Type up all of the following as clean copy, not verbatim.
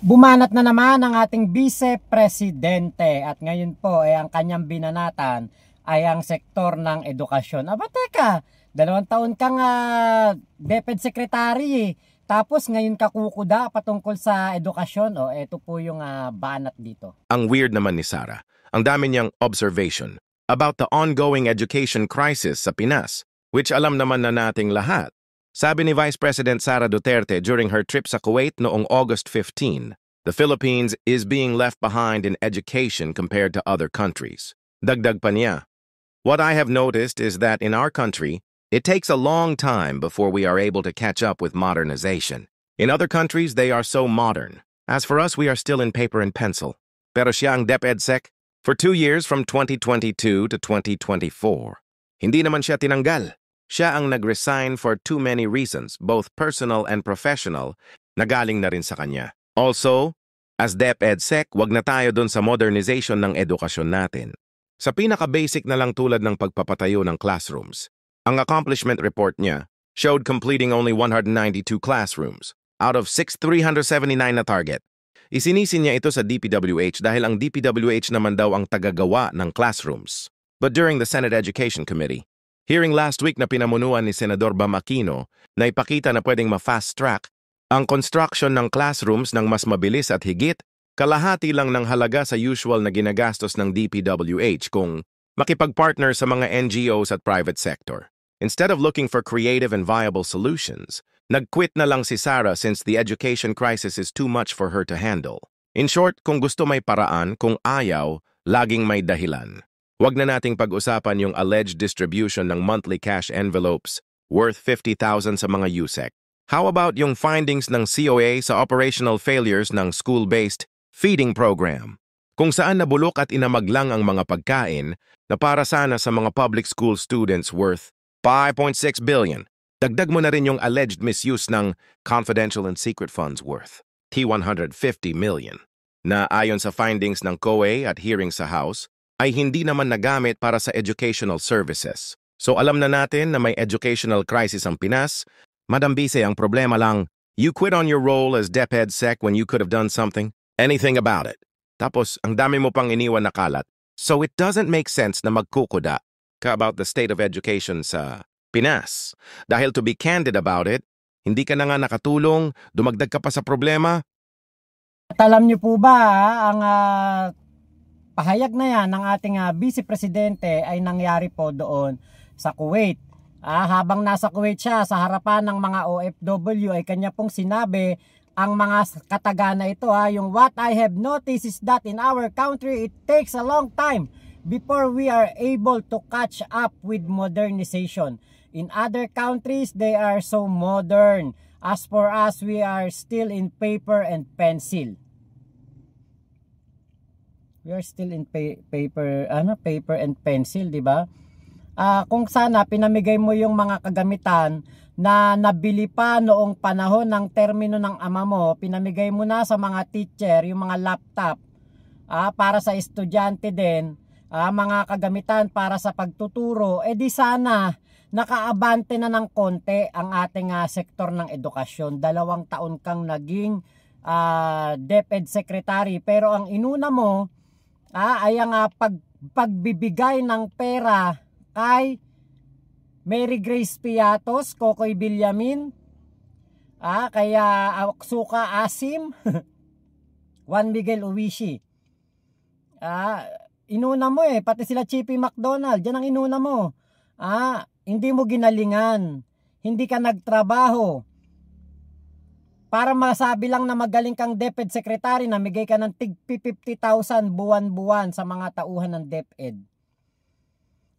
Bumanat na naman ang ating Vice Presidente at ngayon po ang kanyang binanatan ay ang sektor ng edukasyon. Aba teka, 2 taon kang DepEd Secretary tapos ngayon ka kukuda patungkol sa edukasyon. O eto po yung banat dito. Ang weird naman ni Sara. Ang dami niyang observation about the ongoing education crisis sa Pinas, which alam naman na nating lahat. Sabi ni Vice President Sara Duterte during her trip sa Kuwait noong August 15, the Philippines is being left behind in education compared to other countries. Dagdag pa niya, what I have noticed is that in our country, it takes a long time before we are able to catch up with modernization. In other countries, they are so modern. As for us, we are still in paper and pencil. Pero siya ang DepEd Sec for 2 years from 2022 to 2024. Hindi naman siya tinanggal. Siya ang nag-resign for too many reasons, both personal and professional, na galing na rin sa kanya. Also, as DepEd Sec, wag na tayo dun sa modernization ng edukasyon natin. Sa pinaka-basic na lang tulad ng pagpapatayo ng classrooms, ang accomplishment report niya showed completing only 192 classrooms out of 6,379 na target. Isinisi niya ito sa DPWH dahil ang DPWH naman daw ang tagagawa ng classrooms. But during the Senate Education Committee, hearing last week na pinamunuan ni Senador Bam Aquino na ipakita na pwedeng ma-fast track ang construction ng classrooms ng mas mabilis at higit, kalahati lang ng halaga sa usual na ginagastos ng DPWH kung makipag-partner sa mga NGOs at private sector. Instead of looking for creative and viable solutions, nag-quit na lang si Sara since the education crisis is too much for her to handle. In short, kung gusto may paraan, kung ayaw, laging may dahilan. Huwag na nating pag-usapan yung alleged distribution ng monthly cash envelopes worth 50,000 sa mga USEC. How about yung findings ng COA sa operational failures ng school-based feeding program? Kung saan nabulok at inamaglang ang mga pagkain na para sana sa mga public school students worth 5.6 billion. Dagdag mo na rin yung alleged misuse ng confidential and secret funds worth T150 million na ayon sa findings ng COA at hearing sa House, ay hindi naman nagamit para sa educational services. So alam na natin na may educational crisis ang Pinas. Madam Vice, ang problema lang, you quit on your role as DepEd Sec when you could have done anything about it. Tapos, ang dami mo pang iniwan na kalat. So it doesn't make sense na magkukuda ka about the state of education sa Pinas. Dahil to be candid about it, hindi ka na nga nakatulong, dumagdag ka pa sa problema. At alam niyo po ba ang pahayag na yan ng ating Vice Presidente ay nangyari po doon sa Kuwait. Habang nasa Kuwait siya sa harapan ng mga OFW ay kanya pong sinabi ang mga katagana ito yung what I have noticed is that in our country it takes a long time before we are able to catch up with modernization. In other countries they are so modern. As for us, we are still in paper and pencil. We are still in paper and pencil, di ba? Kung sana pinamigay mo yung mga kagamitan na nabili pa noong panahon ng termino ng ama mo, pinamigay mo na sa mga teacher, yung mga laptop, para sa estudyante din, mga kagamitan para sa pagtuturo, di sana nakaabante na ng konti ang ating sektor ng edukasyon. 2 taon kang naging DepEd Secretary, pero ang inuna mo ay ang pagbibigay ng pera kay Mary Grace Piatos, Kokoy Villamin, kaya Suka Asim, Juan Miguel Uwishi. Inuna mo pati sila Chippy McDonald, yan ang inuna mo. Hindi mo ginalingan, hindi ka nagtrabaho. Para masabi lang na magaling kang DepEd Secretary, namigay ka ng tig 50,000 buwan-buwan sa mga tauhan ng DepEd.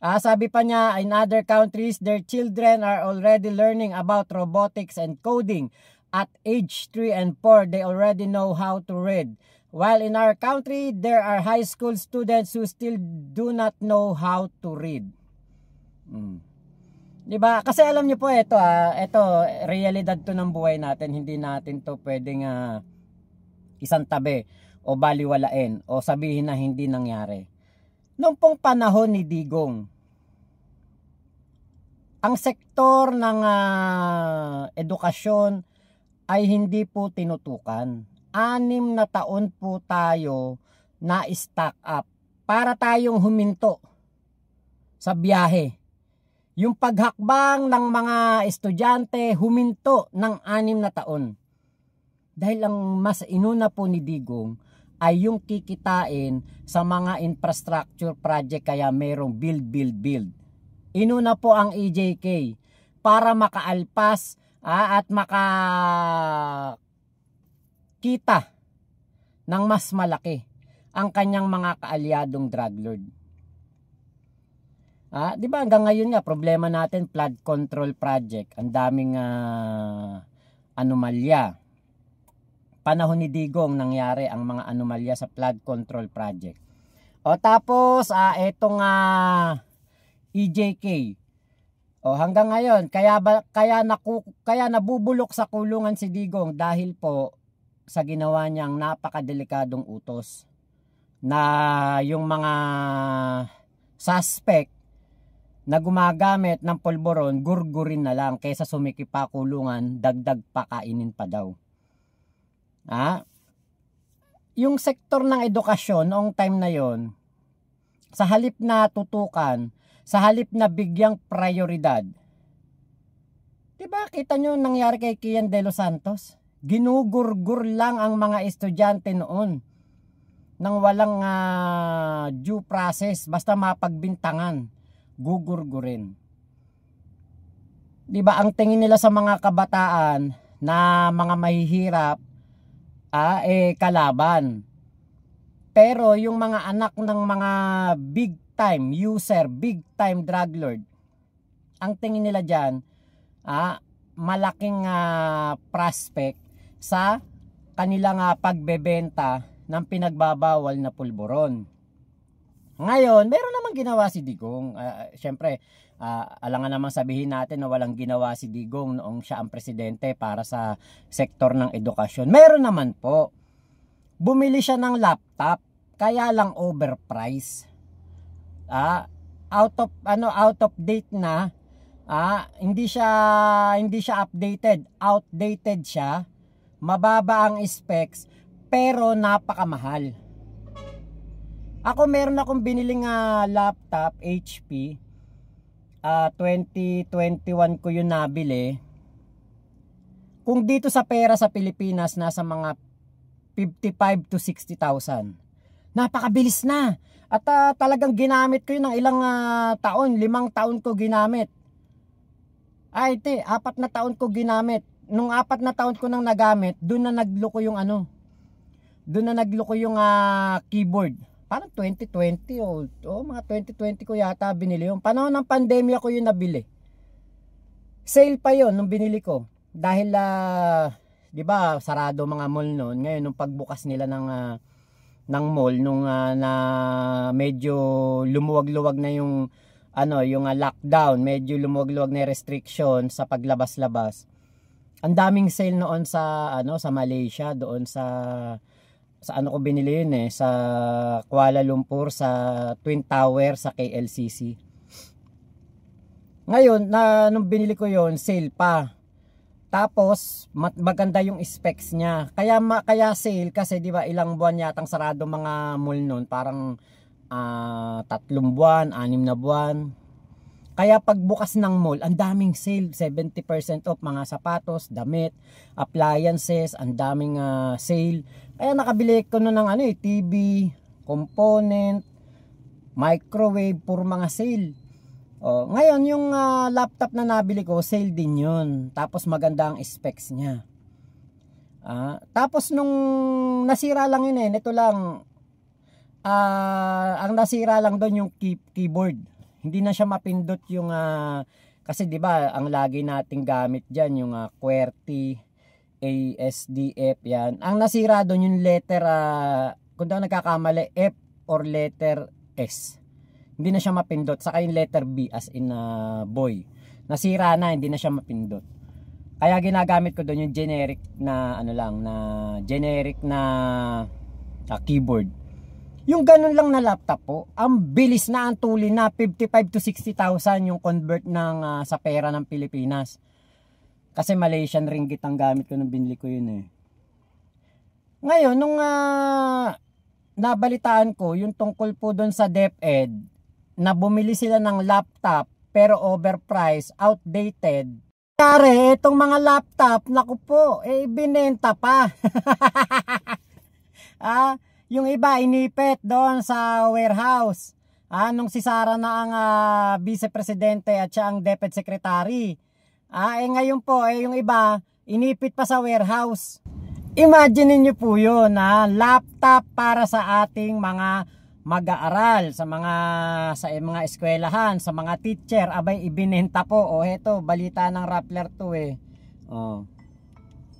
Sabi pa niya, in other countries, their children are already learning about robotics and coding. At age 3 and 4, they already know how to read. While in our country, there are high school students who still do not know how to read. Diba? Kasi alam niyo po ito realidad to ng buhay natin. Hindi natin to pwedeng isang tabi o baliwalain o sabihin na hindi nangyari. Noong pong panahon ni Digong, ang sektor ng edukasyon ay hindi po tinutukan. 6 na taon po tayo na stack up para tayong huminto sa biyahe. Yung paghakbang ng mga estudyante huminto ng 6 na taon. Dahil ang mas inuna po ni Digong ay yung kikitain sa mga infrastructure project, kaya merong build. Inuna po ang EJK para makaalpas at makakita ng mas malaki ang kanyang mga kaalyadong drug lord. Di ba hanggang ngayon nga problema natin flood control project, ang daming anomalya. Panahon ni Digong nangyari ang mga anomalya sa flood control project. O tapos etong EJK. O hanggang ngayon kaya nabubulok sa kulungan si Digong dahil po sa ginawa niyang napakadelikadong utos na yung mga suspect na gumagamit ng polboron, gurgurin na lang kaysa sumikip pa kulungan, dagdag pa kainin pa daw. Yung sektor ng edukasyon noong time na yon, sa halip na tutukan, sa halip na bigyang prioridad, diba kita nyo nangyari kay Kian De Los Santos? Ginugurgur lang ang mga estudyante noon nang walang due process, basta mapagbintangan, gugurgurin. Diba ang tingin nila sa mga kabataan na mga mahihirap kalaban. Pero yung mga anak ng mga big time user, big time drug lord, ang tingin nila dyan, malaking prospect sa kanilang pagbebenta ng pinagbabawal na pulburon. Ngayon, meron namang ginawa si Digong. Siyempre, alangan namang sabihin natin na walang ginawa si Digong noong siya ang presidente para sa sektor ng edukasyon. Meron naman po. Bumili siya ng laptop, kaya lang overpriced. Out of date na. Hindi siya updated, outdated siya. Mababa ang specs pero napakamahal. Ako meron akong biniling laptop HP. 2021 ko yun nabili. Kung dito sa pera sa Pilipinas nasa mga 55 to 60,000. Napakabilis na. At talagang ginamit ko yun ng ilang taon, 5 taon ko ginamit. 4 na taon ko ginamit. Nung 4 na taon ko nang nagamit, doon na nagloko yung keyboard. Parang 2020 mga 2020 ko yata binili yung. Panahon ng pandemya ko yung nabili. Sale pa yon nung binili ko. Dahil 'di ba, sarado mga mall noon. Ngayon nung pagbukas nila ng mall nung na medyo lumuwag-luwag na yung lockdown, medyo lumuwag-luwag na restriction sa paglabas-labas. Ang daming sale noon sa Malaysia, doon sa ko binili yun sa Kuala Lumpur, sa Twin Tower, sa KLCC. Ngayon nung binili ko yon, sale pa. Tapos maganda yung specs niya. Kaya sale kasi 'di ba ilang buwan yatang sarado mga mall noon, parang 3 buwan, 6 na buwan. Kaya pagbukas ng mall, ang daming sale, 70% off mga sapatos, damit, appliances, ang daming sale. Kaya nakabili ko noon ng TV, component, microwave, puro mga sale. Ngayon yung laptop na nabili ko, sale din yun. Tapos maganda ang specs niya. Tapos nung nasira lang yun nito lang, ang nasira lang doon yung keyboard. Hindi na siya mapindot yung kasi 'di ba ang lagi nating gamit diyan yung QWERTY, ASDF yan. Ang nasira doon yung letter kung daw nagkakamali F or letter S. Hindi na siya mapindot. Saka yung letter B as in boy. Nasira na, hindi na siya mapindot. Kaya ginagamit ko doon yung generic na generic na keyboard. Yung ganun lang na laptop po, ang bilis na, ang tuli na, 55 to 60,000 yung convert ng sa pera ng Pilipinas. Kasi Malaysian ringgit ang gamit ko nung binili ko yun Ngayon, nung nabalitaan ko, yung tungkol po doon sa DepEd, na bumili sila ng laptop, pero overpriced, outdated. Kaya itong mga laptop, naku po, binenta pa. Yung iba, inipit doon sa warehouse. Nung si Sara na ang vice-presidente at siya ang DepEd secretary. Ngayon po, yung iba, inipit pa sa warehouse. Imagine niyo po yun, laptop para sa ating mga mag-aaral, sa mga eskwelahan, sa mga teacher, abay ibinenta po. Heto, balita ng Rappler to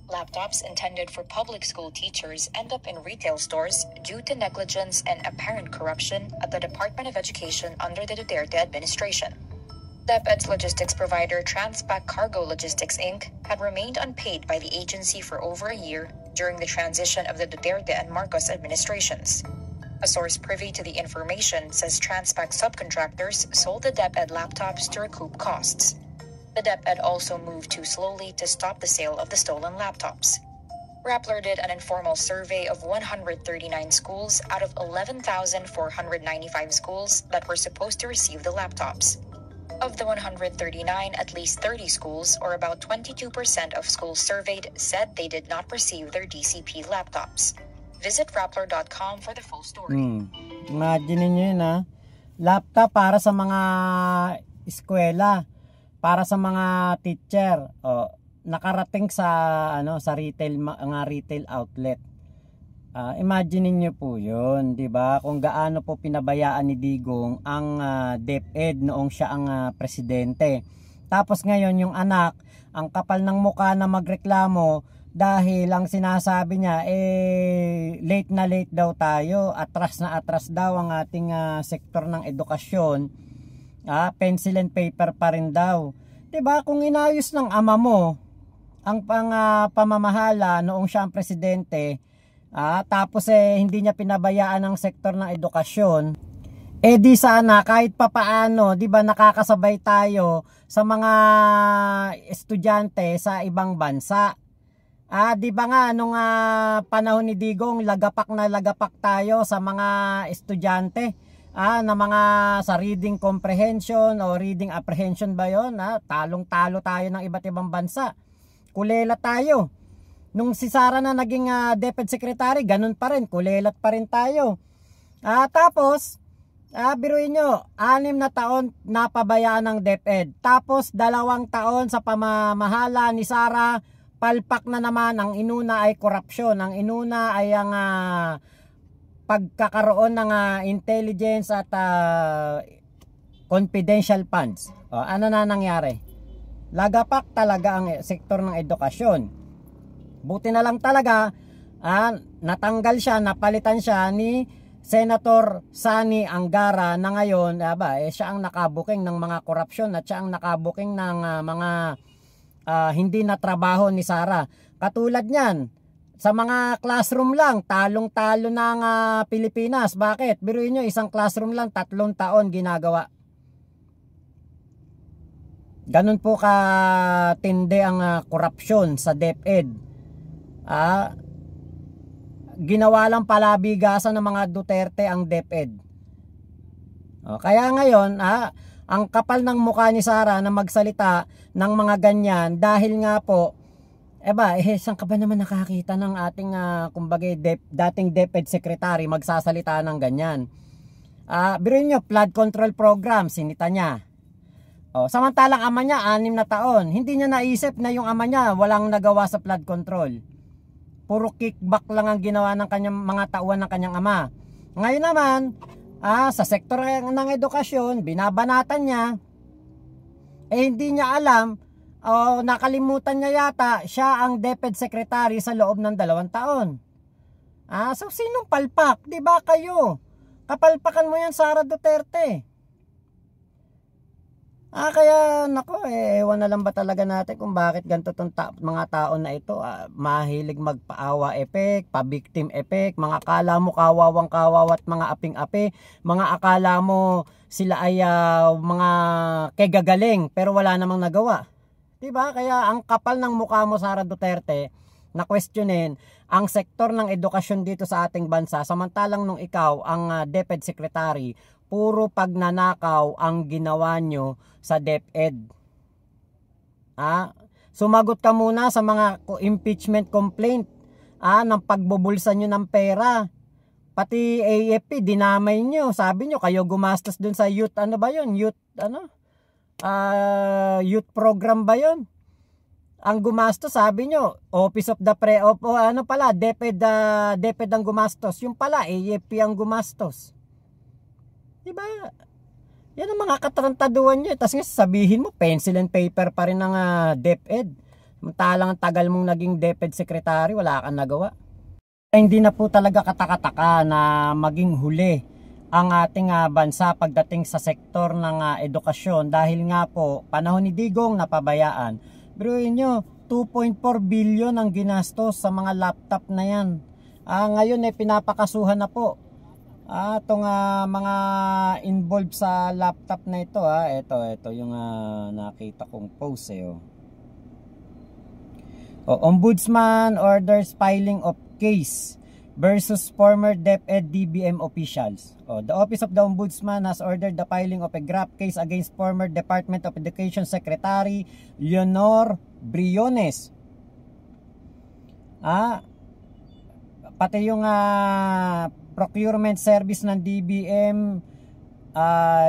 Laptops intended for public school teachers end up in retail stores due to negligence and apparent corruption at the Department of Education under the Duterte administration. DepEd's logistics provider Transpac Cargo Logistics Inc. had remained unpaid by the agency for over a year during the transition of the Duterte and Marcos administrations. A source privy to the information says Transpac subcontractors sold the DepEd laptops to recoup costs. The DepEd also moved too slowly to stop the sale of the stolen laptops. Rappler did an informal survey of 139 schools out of 11,495 schools that were supposed to receive the laptops. Of the 139, at least 30 schools, or about 22% of schools surveyed, said they did not receive their DCP laptops. Visit Rappler.com for the full story. Imagine niyo yun, laptop para sa mga eskwela, para sa mga teacher, nakarating sa retail, mga retail outlet. Imagine niyo po yun, di ba? Kung gaano po pinabayaan ni Digong ang DepEd noong siya ang presidente. Tapos ngayon yung anak, ang kapal ng mukha na magreklamo dahil ang sinasabi niya late na late daw tayo, atras na atras daw ang ating sektor ng edukasyon. Pencil and paper pa rin daw. Di ba? Kung inayos ng ama mo ang pamamahala noong siya ang presidente, tapos hindi niya pinabayaan ang sektor ng edukasyon, di sana kahit papaano, di ba, nakakasabay tayo sa mga estudyante sa ibang bansa. Di ba nga nung panahon ni Digong, lagapak na lagapak tayo sa mga estudyante na mga sa reading comprehension o reading apprehension ba yun, talong-talo tayo ng iba't ibang bansa. Kulela tayo. Nung si Sara na naging DepEd secretary, ganun pa rin, kulelat pa rin tayo. Tapos, biruin nyo, 6 na taon napabayaan ng DepEd. Tapos, 2 taon sa pamamahala ni Sara, palpak na naman. Ang inuna ay korupsyon. Ang inuna ay ang pagkakaroon ng intelligence at confidential funds. Ano na nangyari? Lagapak talaga ang sektor ng edukasyon. Buti na lang talaga, natanggal siya, napalitan siya ni Senator Sani Angara na ngayon, siya ang nakabuking ng mga korupsyon at siya ang nakabuking ng mga hindi na trabaho ni Sara. Katulad niyan, sa mga classroom lang, talong-talo ng Pilipinas. Bakit? Biruin nyo, isang classroom lang, 3 taon ginagawa. Ganun po katindi ang korupsyon sa DepEd. Ginawa lang palabigasan ng mga Duterte ang DepEd. Kaya ngayon, ang kapal ng mukha ni Sara na magsalita ng mga ganyan dahil nga po, saan ka ba naman nakakita ng ating dating DepEd secretary magsasalita ng ganyan? Biruin nyo, flood control program, sinita niya. Samantalang ama niya, 6 na taon. Hindi niya naisip na yung ama niya walang nagawa sa flood control. Puro kickback lang ang ginawa ng kanyang mga tauhan ng kanyang ama. Ngayon naman, sa sektor ng edukasyon, binabanatan niya. Hindi niya alam, nakalimutan niya yata, siya ang DepEd secretary sa loob ng 2 taon. So sinong palpak? Di ba kayo? Kapalpakan mo yan, Sara Duterte. Kaya nako, ewan na lang ba talaga natin kung bakit ganito tong mga tao na ito, mahilig magpaawa effect, pa-victim effect, mga akala mo kawawang kawawat mga aping-api, mga akala mo sila ay mga kegagaling pero wala namang nagawa. Diba? Kaya ang kapal ng mukha mo, Sara Duterte, na questionin ang sektor ng edukasyon dito sa ating bansa, samantalang nung ikaw ang DepEd Secretary, puro pagnanakaw ang ginawa nyo sa DepEd. Sumagot ka muna sa mga impeachment complaint ng pagbubulsa nyo ng pera. Pati AFP, dinamay nyo. Sabi nyo, kayo gumastos dun sa youth, ano ba yun? Youth program ba yun? Ang gumastos, sabi nyo, Office of the DepEd ang gumastos. Yung pala, AFP ang gumastos. Diba? Yan ang mga katarantaduan nyo. Tapos nga sabihin mo, pencil and paper pa rin ng DepEd. Samantalang tagal mong naging DepEd Secretary, wala kang nagawa. Hindi na po talaga katakataka na maging huli ang ating bansa pagdating sa sektor ng edukasyon dahil nga po panahon ni Digong napabayaan. Biruin nyo, 2.4 billion ang ginastos sa mga laptop na yan. Ngayon pinapakasuhan na po itong mga involved sa laptop na ito. Ito yung nakita kong post Ombudsman orders filing of case versus former DepEd DBM officials. The Office of the Ombudsman has ordered the filing of a graft case against former Department of Education Secretary Leonor Briones. Pati yung procurement service ng DBM,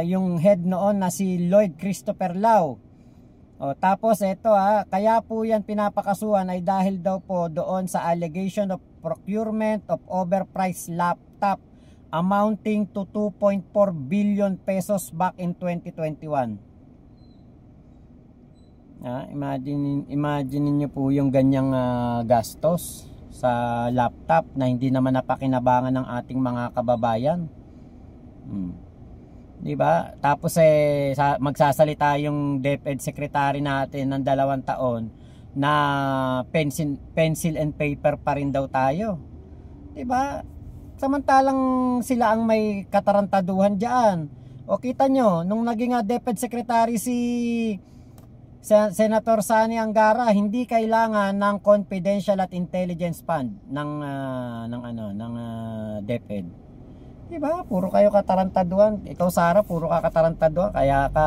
yung head noon na si Lloyd Christopher Lau. Tapos ito kaya po yan pinapakasuhan ay dahil daw po doon sa allegation of procurement of overpriced laptop amounting to 2.4 billion pesos back in 2021. Imagine niyo po yung ganyang gastos sa laptop na hindi naman napakinabangan ng ating mga kababayan. Diba? Tapos magsasalita yung DepEd Secretary natin ng 2 taon na pencil and paper pa rin daw tayo. Diba? Samantalang sila ang may katarantaduhan dyan. Kita nyo, nung naging DepEd Secretary si Senator Sani Angara, hindi kailangan ng confidential at intelligence fund ng DepEd. Diba? Puro kayo katarantaduhan. Ikaw, Sara, puro ka katarantaduhan. Kaya ka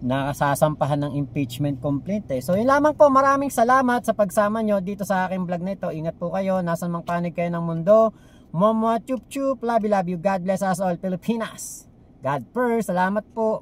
nakasasampahan ng impeachment complaint. So yun lamang po. Maraming salamat sa pagsama nyo dito sa aking vlog na ito. Ingat po kayo. Nasaan mang panig kayo ng mundo. Momo chup chup. Love you. God bless us all. Pilipinas. God first. Salamat po.